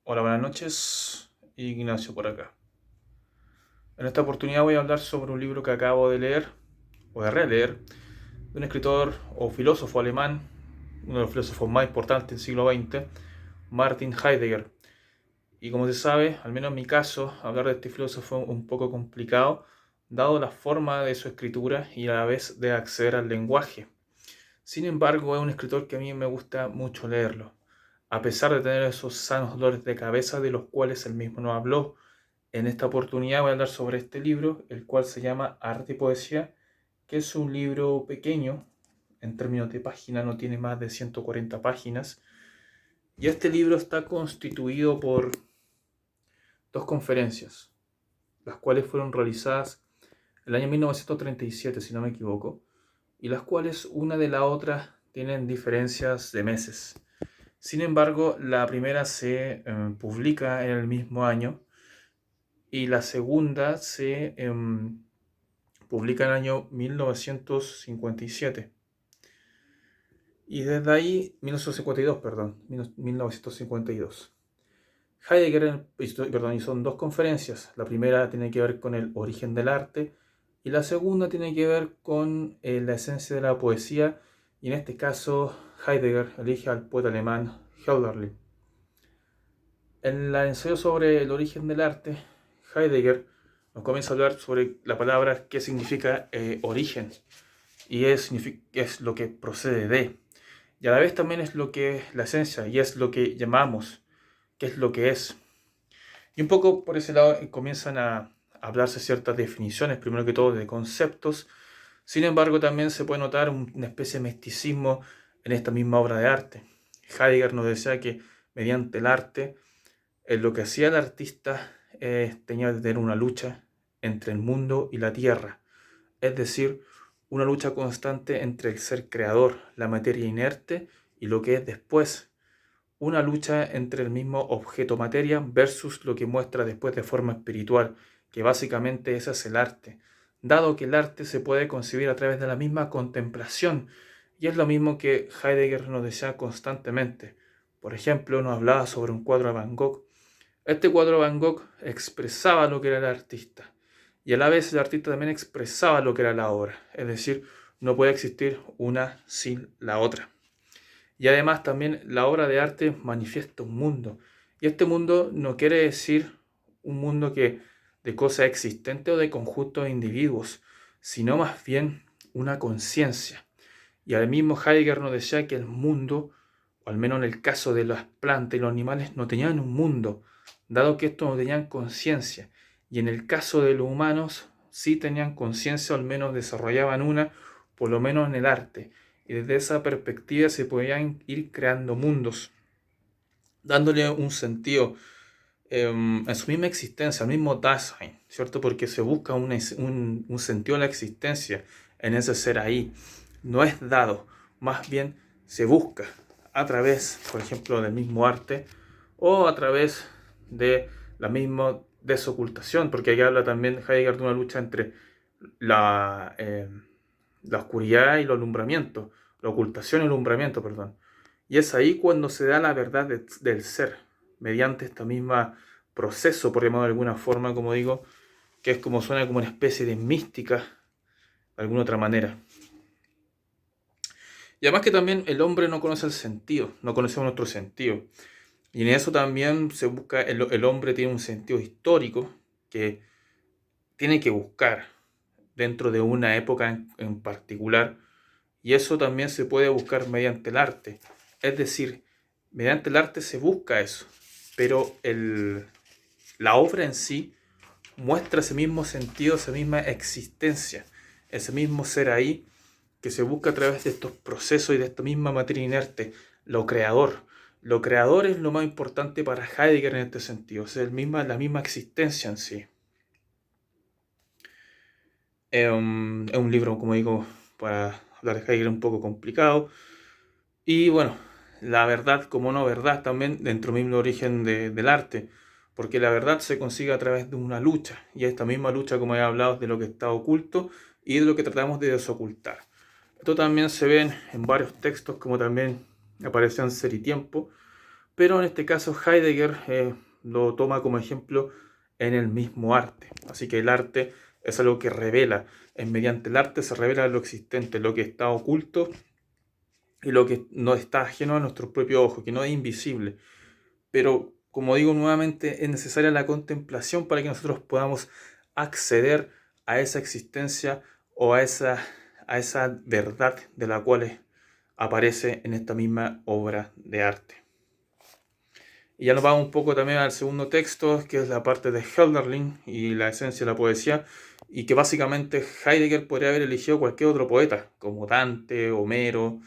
Hola, buenas noches. Ignacio por acá. En esta oportunidad voy a hablar sobre un libro que acabo de leer, o de releer, de un escritor o filósofo alemán, uno de los filósofos más importantes del siglo XX, Martin Heidegger. Y como se sabe, al menos en mi caso, hablar de este filósofo es un poco complicado, dado la forma de su escritura y a la vez de acceder al lenguaje. Sin embargo, es un escritor que a mí me gusta mucho leerlo, a pesar de tener esos sanos dolores de cabeza de los cuales él mismo nos habló. En esta oportunidad voy a hablar sobre este libro, el cual se llama Arte y Poesía, que es un libro pequeño, en términos de página no tiene más de 140 páginas, y este libro está constituido por dos conferencias, las cuales fueron realizadas en el año 1937, si no me equivoco, y las cuales una de la otra tienen diferencias de meses. Sin embargo, la primera se publica en el mismo año y la segunda se publica en el año 1957. Y desde ahí, 1952, perdón, 1952. Heidegger, perdón, y son dos conferencias. La primera tiene que ver con el origen del arte y la segunda tiene que ver con la esencia de la poesía. Y en este caso, Heidegger elige al poeta alemán Hölderlin. En el ensayo sobre el origen del arte, Heidegger nos comienza a hablar sobre la palabra que significa origen y es lo que procede de. Y a la vez también es lo que es la esencia y es lo que llamamos, que es lo que es. Y un poco por ese lado comienzan a hablarse ciertas definiciones, primero que todo de conceptos. Sin embargo, también se puede notar una especie de misticismo en esta misma obra de arte. Heidegger nos decía que mediante el arte, lo que hacía el artista tenía que tener una lucha entre el mundo y la tierra, es decir, una lucha constante entre el ser creador, la materia inerte, y lo que es después, una lucha entre el mismo objeto materia versus lo que muestra después de forma espiritual, que básicamente ese es el arte, dado que el arte se puede concebir a través de la misma contemplación, y es lo mismo que Heidegger nos decía constantemente. Por ejemplo, nos hablaba sobre un cuadro de Van Gogh. Este cuadro de Van Gogh expresaba lo que era el artista y a la vez el artista también expresaba lo que era la obra, es decir, no puede existir una sin la otra. Y además también la obra de arte manifiesta un mundo y este mundo no quiere decir un mundo que de cosas existentes o de conjuntos de individuos, sino más bien una conciencia. Y al mismo Heidegger nos decía que el mundo, o al menos en el caso de las plantas y los animales, no tenían un mundo, dado que estos no tenían conciencia. Y en el caso de los humanos, sí tenían conciencia, o al menos desarrollaban una, por lo menos en el arte. Y desde esa perspectiva se podían ir creando mundos, dándole un sentido en su misma existencia, al mismo Dasein, ¿cierto? Porque se busca un sentido de la existencia en ese ser ahí. No es dado, más bien se busca a través, por ejemplo, del mismo arte o a través de la misma desocultación, porque aquí habla también Heidegger de una lucha entre la, eh, la oscuridad y el alumbramiento, la ocultación y el alumbramiento, perdón. Y es ahí cuando se da la verdad del ser, mediante esta misma proceso, por llamarlo de alguna forma, como digo, que es como suena como una especie de mística, de alguna otra manera. Y además que también el hombre no conoce el sentido, no conocemos nuestro sentido. Y en eso también se busca, el hombre tiene un sentido histórico que tiene que buscar dentro de una época en particular. Y eso también se puede buscar mediante el arte. Es decir, mediante el arte se busca eso. Pero la obra en sí muestra ese mismo sentido, esa misma existencia, ese mismo ser ahí que se busca a través de estos procesos y de esta misma materia inerte, lo creador. Lo creador es lo más importante para Heidegger en este sentido, es la misma existencia en sí. Es un libro, como digo, para hablar de Heidegger un poco complicado. Y bueno, la verdad como no verdad también dentro mismo del origen del arte, porque la verdad se consigue a través de una lucha, y esta misma lucha, como he hablado, es de lo que está oculto y de lo que tratamos de desocultar. Esto también se ve en varios textos, como también aparece en Ser y Tiempo, pero en este caso Heidegger lo toma como ejemplo en el mismo arte. Así que el arte es algo que revela, mediante el arte se revela lo existente, lo que está oculto y lo que no está ajeno a nuestro propio ojo, que no es invisible. Pero, como digo nuevamente, es necesaria la contemplación para que nosotros podamos acceder a esa existencia o a esa verdad de la cual aparece en esta misma obra de arte. Y ya nos vamos un poco también al segundo texto, que es la parte de Hölderlin y la esencia de la poesía, y que básicamente Heidegger podría haber elegido cualquier otro poeta, como Dante, Homero,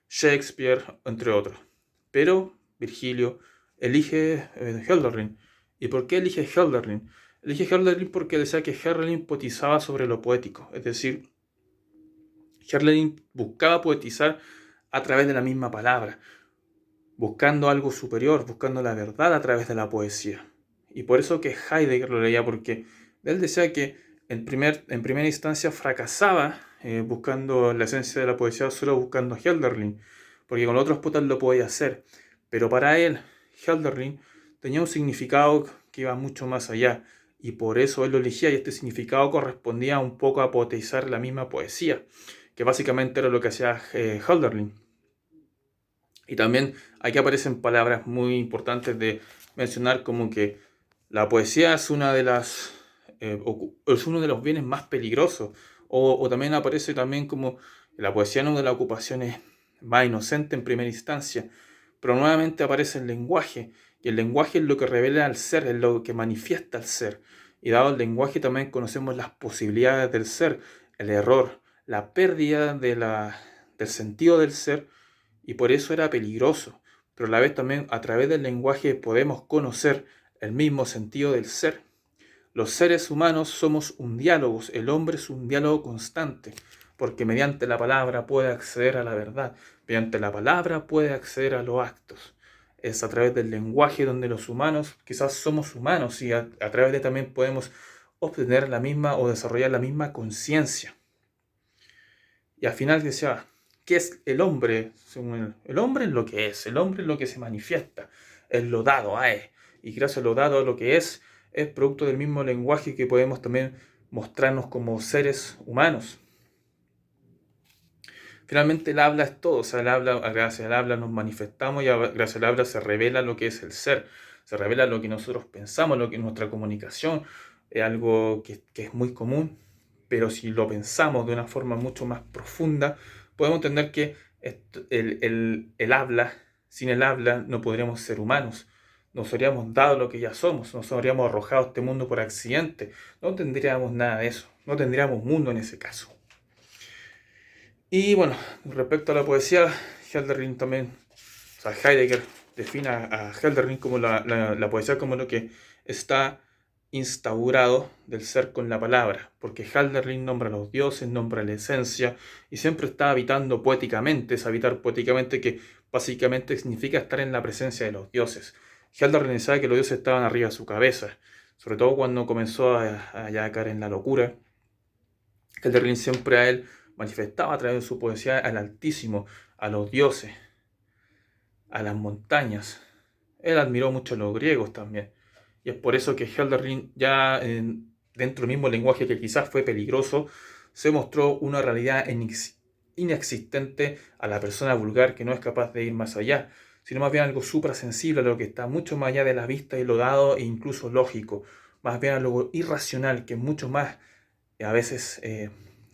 Shakespeare, entre otros. Pero Virgilio elige Hölderlin. ¿Y por qué elige Hölderlin? Elige Hölderlin porque decía que Hölderlin poetizaba sobre lo poético, es decir, Hölderlin buscaba poetizar a través de la misma palabra, buscando algo superior, buscando la verdad a través de la poesía. Y por eso que Heidegger lo leía, porque él decía que en primera instancia fracasaba buscando la esencia de la poesía, solo buscando Hölderlin, porque con otros poetas lo podía hacer. Pero para él, Hölderlin tenía un significado que iba mucho más allá, y por eso él lo elegía, y este significado correspondía un poco a poetizar la misma poesía, que básicamente era lo que hacía Hölderlin. Y también aquí aparecen palabras muy importantes de mencionar, como que la poesía es es uno de los bienes más peligrosos. O también aparece también como la poesía no es una de las ocupaciones más inocentes en primera instancia. Pero nuevamente aparece el lenguaje. Y el lenguaje es lo que revela al ser, es lo que manifiesta al ser. Y dado el lenguaje también conocemos las posibilidades del ser, el error, la pérdida del sentido del ser, y por eso era peligroso. Pero a la vez también a través del lenguaje podemos conocer el mismo sentido del ser. Los seres humanos somos un diálogo, el hombre es un diálogo constante, porque mediante la palabra puede acceder a la verdad, mediante la palabra puede acceder a los actos. Es a través del lenguaje donde los humanos quizás somos humanos y a través de también podemos obtener la misma o desarrollar la misma conciencia. Y al final decía, ¿qué es el hombre? El hombre es lo que es, el hombre es lo que se manifiesta, es lo dado a él. Y gracias a lo dado a lo que es producto del mismo lenguaje que podemos también mostrarnos como seres humanos. Finalmente el habla es todo, o sea, gracias al habla nos manifestamos y gracias al habla se revela lo que es el ser, se revela lo que nosotros pensamos, lo que es nuestra comunicación, es algo que es muy común, pero si lo pensamos de una forma mucho más profunda, podemos entender que el habla, sin el habla no podríamos ser humanos, nos habríamos dado lo que ya somos, nos habríamos arrojado a este mundo por accidente, no tendríamos nada de eso, no tendríamos mundo en ese caso. Y bueno, respecto a la poesía, Hölderlin también, o sea, Heidegger define a Hölderlin como la poesía como lo que está instaurado del ser con la palabra, porque Hölderlin nombra a los dioses, nombra la esencia, y siempre está habitando poéticamente, es habitar poéticamente, que básicamente significa estar en la presencia de los dioses. Hölderlin sabe que los dioses estaban arriba de su cabeza, sobre todo cuando comenzó a ya caer en la locura. Hölderlin siempre a él manifestaba a través de su poesía al Altísimo, a los dioses, a las montañas. Él admiró mucho a los griegos también. Y es por eso que Hölderlin, ya dentro del mismo lenguaje que quizás fue peligroso, se mostró una realidad inexistente a la persona vulgar que no es capaz de ir más allá, sino más bien algo suprasensible, a lo que está mucho más allá de la vista y lo dado e incluso lógico, más bien algo irracional, que es mucho más a veces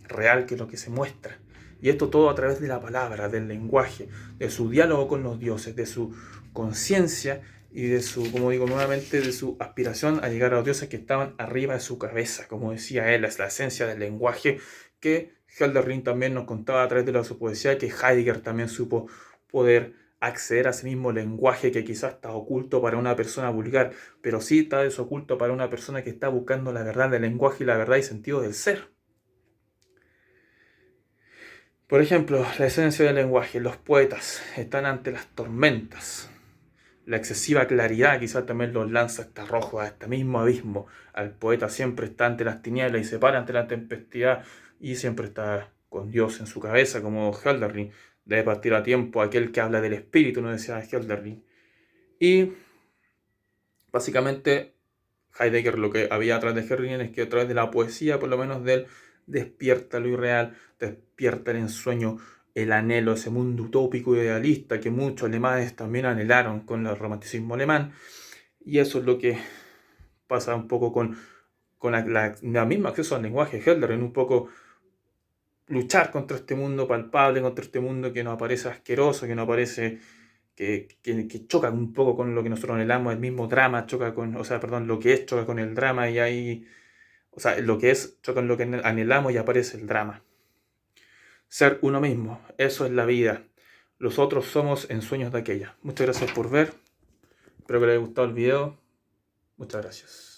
real que lo que se muestra. Y esto todo a través de la palabra, del lenguaje, de su diálogo con los dioses, de su conciencia y de su, como digo nuevamente, de su aspiración a llegar a los dioses que estaban arriba de su cabeza. Como decía él, es la esencia del lenguaje que Hölderlin también nos contaba a través de su poesía, que Heidegger también supo poder acceder a ese mismo lenguaje que quizás está oculto para una persona vulgar, pero sí está desoculto para una persona que está buscando la verdad del lenguaje y la verdad y sentido del ser. Por ejemplo, la esencia del lenguaje. Los poetas están ante las tormentas. La excesiva claridad quizás también los lanza hasta rojo, a este mismo abismo. Al poeta siempre está ante las tinieblas y se para ante la tempestad y siempre está con Dios en su cabeza, como Hölderlin. Debe partir a tiempo aquel que habla del espíritu, no decía Hölderlin. Y básicamente Heidegger lo que había atrás de Herringen es que a través de la poesía, por lo menos de él, despierta lo irreal, despierta el ensueño, el anhelo, ese mundo utópico idealista que muchos alemanes también anhelaron con el romanticismo alemán. Y eso es lo que pasa un poco con la misma acceso al lenguaje de Helder, en un poco luchar contra este mundo palpable, contra este mundo que nos aparece asqueroso, que nos aparece que choca un poco con lo que nosotros anhelamos, el mismo drama choca con, o sea, perdón, lo que es choca con el drama y ahí, o sea, lo que es choca con lo que anhelamos y aparece el drama. Ser uno mismo, eso es la vida. Los otros somos ensueños de aquella. Muchas gracias por ver. Espero que les haya gustado el video. Muchas gracias.